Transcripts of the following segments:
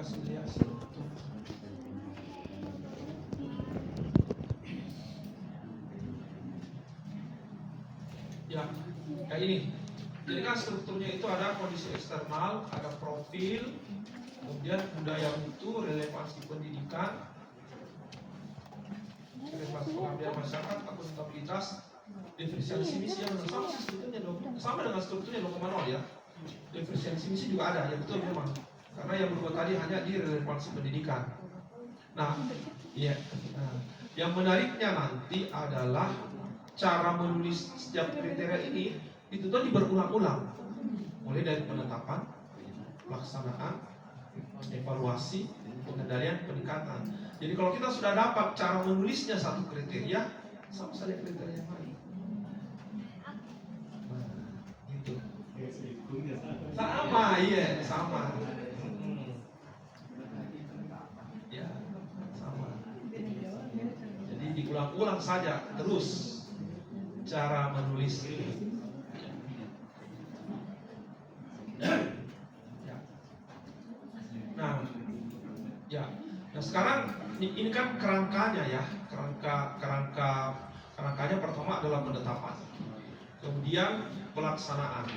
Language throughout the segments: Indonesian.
kasih lihat struktur. Ya, kayak ini. Jadi kan strukturnya itu ada kondisi eksternal, ada profil, kemudian budaya mutu, relevansi pendidikan, relevansi pengabdian masyarakat, akuntabilitas, defisiensi misi yang sama strukturnya dong, sama dengan strukturnya 2,0 ya. Defisiensi misi juga ada, ya betul memang. Karena yang berubah tadi hanya di relevansi pendidikan. Nah, iya. Nah, yang menariknya nanti adalah cara menulis setiap kriteria ini itu tadi berulang-ulang, mulai dari penetapan, pelaksanaan, evaluasi, pengendalian, peningkatan. Jadi kalau kita sudah dapat cara menulisnya satu kriteria, sama saja kriteria yang lain. Nah, gitu. Sama, iya, sama. Ya, sama. Jadi diulang-ulang saja terus cara menulis ini. Nah, sekarang ini kan kerangkanya ya, kerangkanya pertama adalah penetapan, kemudian pelaksanaan,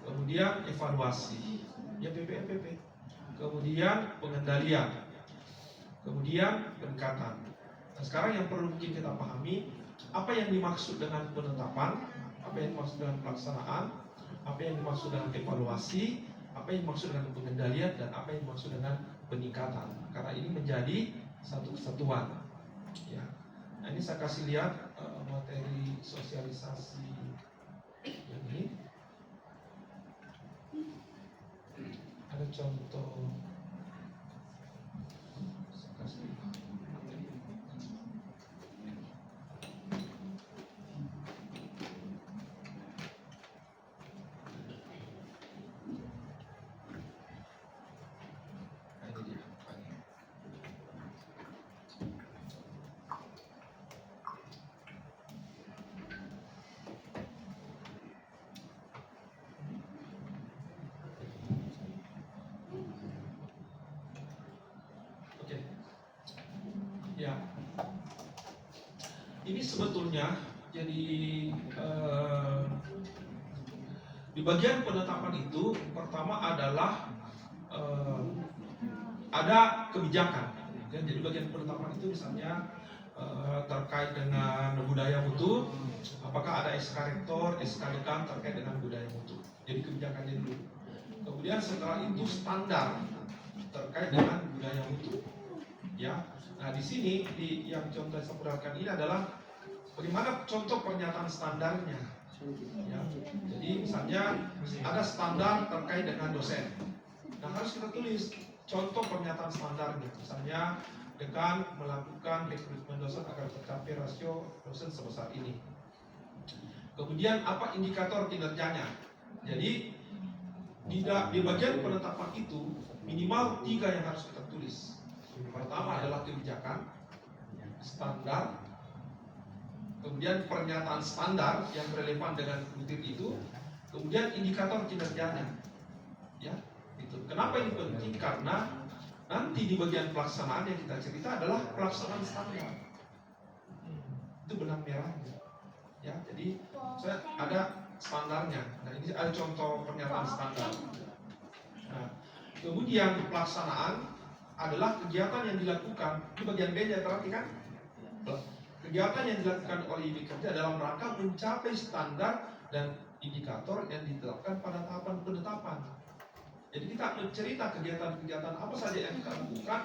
kemudian evaluasi, ya PPMPP, kemudian pengendalian, kemudian peningkatan. Nah, sekarang yang perlu mungkin kita pahami apa yang dimaksud dengan penetapan, apa yang dimaksud dengan pelaksanaan, apa yang dimaksud dengan evaluasi, apa yang dimaksud dengan pengendalian, dan apa yang dimaksud dengan peningkatan. Karena ini menjadi satu kesatuan. Ya. Nah, ini saya kasih lihat materi sosialisasi yang ini. Ada contoh. Saya kasih materi. Ya, ini sebetulnya jadi di bagian penetapan itu pertama adalah ada kebijakan. Jadi bagian penetapan itu misalnya terkait dengan budaya mutu, apakah ada SK Rektor, SK Dekan terkait dengan budaya mutu. Jadi kebijakannya dulu. Kemudian setelah itu standar terkait dengan budaya mutu. Ya. Nah, di sini yang contoh saya perhatikan ini adalah bagaimana contoh pernyataan standarnya. Ya. Jadi misalnya ada standar terkait dengan dosen. Nah, harus kita tulis contoh pernyataan standarnya. Misalnya dekan melakukan rekrutmen dosen agar tercapai rasio dosen sebesar ini. Kemudian apa indikator kinerjanya? Jadi di bagian penetapan itu minimal 3 yang harus kita tulis. Pertama adalah kebijakan, standar, kemudian pernyataan standar yang relevan dengan butir itu, kemudian indikator kinerjanya. Ya, itu. Kenapa ini penting? Karena nanti di bagian pelaksanaan yang kita cerita adalah pelaksanaan standar. Itu benang merahnya. Ya, jadi saya ada standarnya. Nah, ini ada contoh pernyataan standar. Nah, kemudian pelaksanaan adalah kegiatan yang dilakukan di bagian B ya, perhatikan. Kegiatan yang dilakukan oleh unit kerja dalam rangka mencapai standar dan indikator yang ditetapkan pada tahapan penetapan. Jadi kita mencerita kegiatan-kegiatan apa saja yang kita lakukan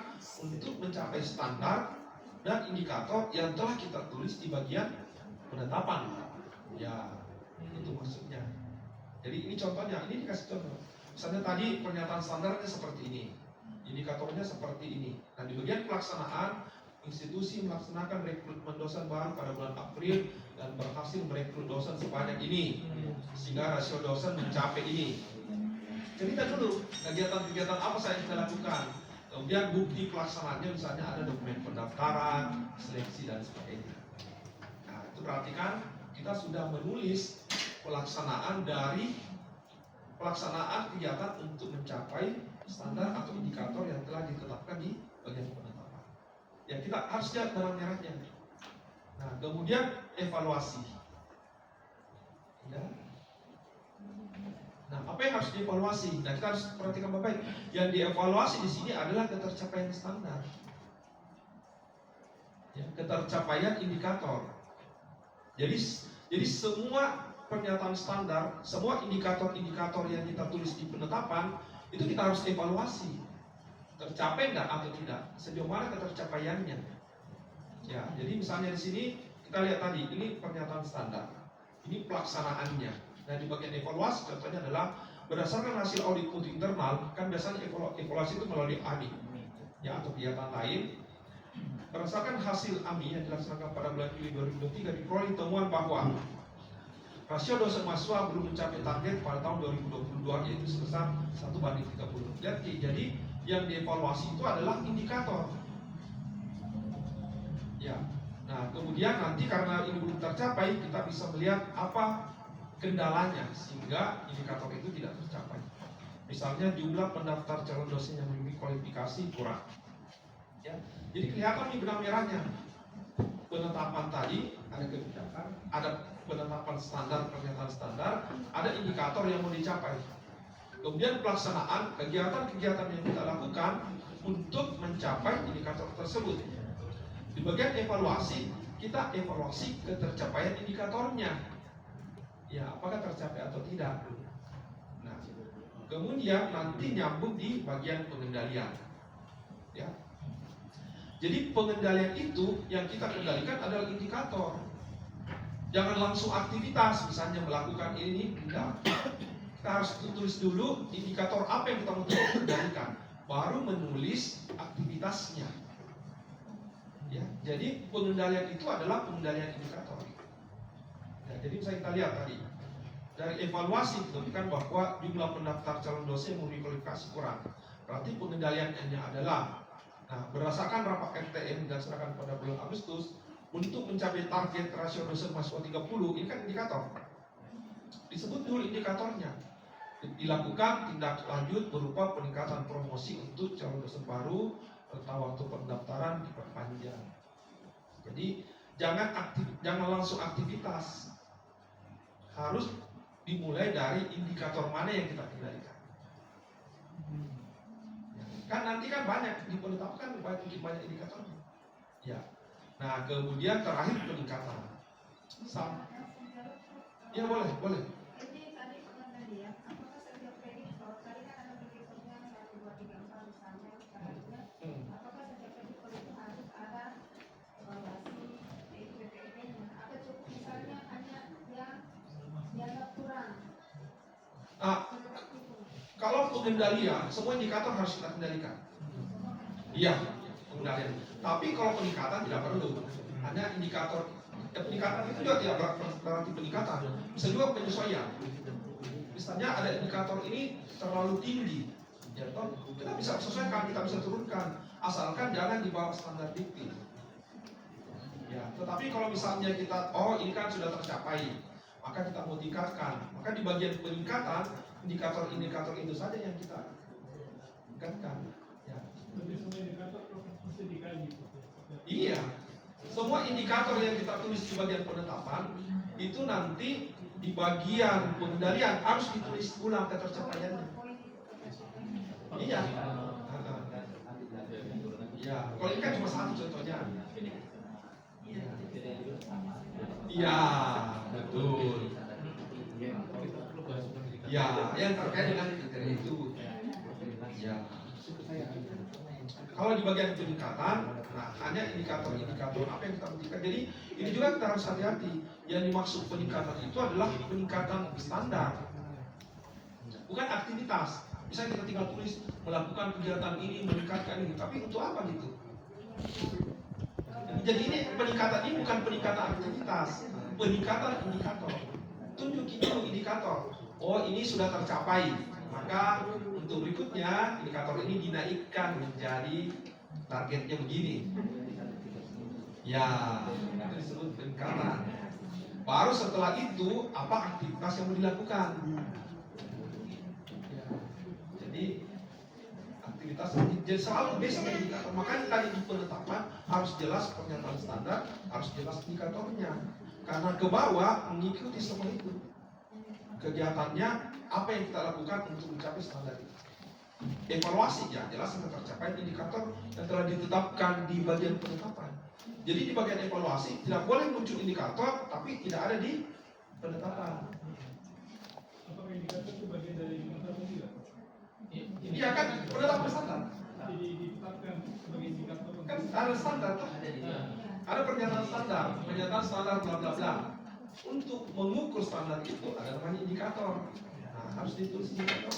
untuk mencapai standar dan indikator yang telah kita tulis di bagian penetapan. Ya, itu maksudnya. Jadi ini contohnya, ini dikasih contoh. Misalnya tadi pernyataan standarnya seperti ini. Indikatornya seperti ini. Nah, di bagian pelaksanaan, institusi melaksanakan rekrutmen dosen baru pada bulan April dan berhasil merekrut dosen sebanyak ini, sehingga rasio dosen mencapai ini. Cerita dulu kegiatan-kegiatan apa saja yang kita lakukan. Kemudian bukti pelaksanaannya, misalnya ada dokumen pendaftaran, seleksi dan sebagainya. Nah, itu perhatikan kita sudah menulis pelaksanaan kegiatan untuk mencapai standar atau indikator yang telah ditetapkan di bagian penetapan. Ya, kita harus lihat benang merahnya. Nah, kemudian evaluasi. Ya. Nah, apa yang harus dievaluasi? Nah, kita harus perhatikan baik-baik. Yang dievaluasi di sini adalah ketercapaian standar. Ya, ketercapaian indikator. Jadi semua pernyataan standar, semua indikator-indikator yang kita tulis di penetapan itu kita harus evaluasi. Tercapai enggak atau tidak? Sejauh mana ketercapaiannya? Ya, jadi misalnya di sini kita lihat tadi, ini pernyataan standar. Ini pelaksanaannya. Nah, di bagian evaluasi contohnya adalah berdasarkan hasil audit mutu internal, kan biasanya evaluasi itu melalui AMI, ya, atau kegiatan lain. Berdasarkan hasil AMI yang dilaksanakan pada bulan Juli 2023 diperoleh temuan bahwa rasio dosen mahasiswa belum mencapai target pada tahun 2022, yaitu sebesar 1:30. Jadi yang dievaluasi itu adalah indikator. Ya. Nah, kemudian nanti karena ini belum tercapai, kita bisa melihat apa kendalanya sehingga indikator itu tidak tercapai. Misalnya jumlah pendaftar calon dosen yang memiliki kualifikasi kurang. Ya. Jadi kelihatan nih benang merahnya. Penetapan tadi ada kebijakan, ada penetapan standar, pernyataan standar, ada indikator yang mau dicapai. Kemudian pelaksanaan kegiatan-kegiatan yang kita lakukan untuk mencapai indikator tersebut. Di bagian evaluasi, kita evaluasi ketercapaian indikatornya. Ya, apakah tercapai atau tidak. Nah, kemudian nanti nyambung di bagian pengendalian. Ya. Jadi pengendalian itu yang kita kendalikan adalah indikator. Jangan langsung aktivitas, misalnya melakukan ini, tidak. Kita harus tulis dulu indikator apa yang kita mau kendalikan, baru menulis aktivitasnya. Ya, jadi pengendalian itu adalah pengendalian indikator. Ya, jadi bisa kita lihat tadi dari evaluasi ditemukan bahwa jumlah pendaftar calon dosen yang memiliki kualifikasi kurang. Berarti pengendaliannya adalah, nah, berdasarkan rapat RTM dan serahkan pada bulan Agustus untuk mencapai target rasio dosen mahasiswa 30, ini kan indikator. Disebut dulu indikatornya. Dilakukan tindak lanjut berupa peningkatan promosi untuk calon dosen baru serta waktu pendaftaran diperpanjang. Jadi jangan langsung aktivitas. Harus dimulai dari indikator mana yang kita kendalikan. Kan nanti kan banyak dipenetapkan banyak indikatornya. Ya. Nah, kemudian terakhir peningkatan. Ya boleh. Jadi tadi pengendalian, apakah setiap kreditor tadi kan ada kreditornya 1, 2, 3, 4 misalnya sekarangnya, apakah setiap kreditor itu harus ada evaluasi PPP-nya? Atau cukup misalnya hanya yang dianggap kurang? Kalau pengendalian, semua indikator harus kita kendalikan. Iya, pengendalian. Tapi kalau peningkatan tidak perlu. Hanya indikator. Peningkatan itu juga tidak berarti peningkatan. Bisa juga penyesuaian. Misalnya ada indikator ini terlalu tinggi, ya toh, kita bisa sesuaikan, kita bisa turunkan, asalkan jangan di bawah standar dikti. Ya, tetapi kalau misalnya kita, ini kan sudah tercapai, maka kita mau tingkatkan. Maka di bagian peningkatan, indikator-indikator itu saja yang kita tingkatkan. Ya. Iya, semua indikator yang kita tulis di bagian penetapan itu nanti di bagian pengendalian harus ditulis ulang ketercapaiannya. Iya. Iya, kalau ini kan cuma satu contohnya. Iya, betul. Ya, yang terkait dengan kriteria itu. Ya. Kalau di bagian peningkatan, nah hanya indikator-indikator apa yang kita buktikan. Jadi ini juga kita harus hati-hati. Yang dimaksud peningkatan itu adalah peningkatan standar, bukan aktivitas. Misalnya kita tinggal tulis melakukan kegiatan ini, meningkatkan ini, tapi untuk apa gitu? Jadi ini peningkatan ini bukan peningkatan aktivitas, peningkatan indikator. Tunjukin dulu indikator. Oh, ini sudah tercapai. Maka untuk berikutnya indikator ini dinaikkan menjadi targetnya begini. Ya, itu disebut peningkatan. Baru setelah itu apa aktivitas yang mau dilakukan? Ya. Jadi aktivitas itu Jadi selalu base indikator. Makanya tadi di penetapan harus jelas pernyataan standar, harus jelas indikatornya. Karena ke bawah mengikuti semua itu. Kegiatannya apa yang kita lakukan untuk mencapai standar itu. Evaluasi ya jelas akan tercapai indikator yang telah ditetapkan di bagian penetapan. Jadi di bagian evaluasi tidak boleh muncul indikator tapi tidak ada di penetapan. Apakah indikator itu bagian dari indikator atau tidak? Iya kan penetapan standar. Ditetapkan sebagai indikator. Kan ada standar tuh. Ada pernyataan standar bla bla bla. Untuk mengukur standar itu ada namanya indikator. Nah, harus ditulis indikator.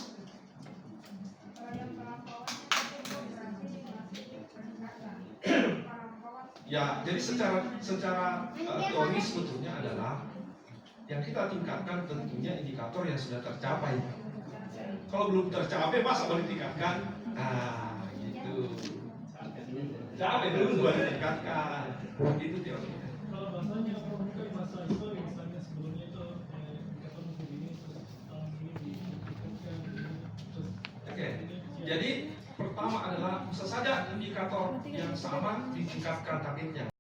Kalau yang perlakuannya itu berarti masih peningkatan. Perlakuan Ya, jadi secara teori sebetulnya adalah yang kita tingkatkan tentunya indikator yang sudah tercapai. Kalau belum tercapai masa boleh ditingkatkan? Nah, gitu. Capai dulu baru ditingkatkan. Itu teorinya. Kalau bahasanya bukan masa histori, misalnya sebelumnya itu indikator begini, terus tahun ini ditingkatkan, terus Oke. Jadi pertama adalah bisa saja indikator yang sama ditingkatkan targetnya.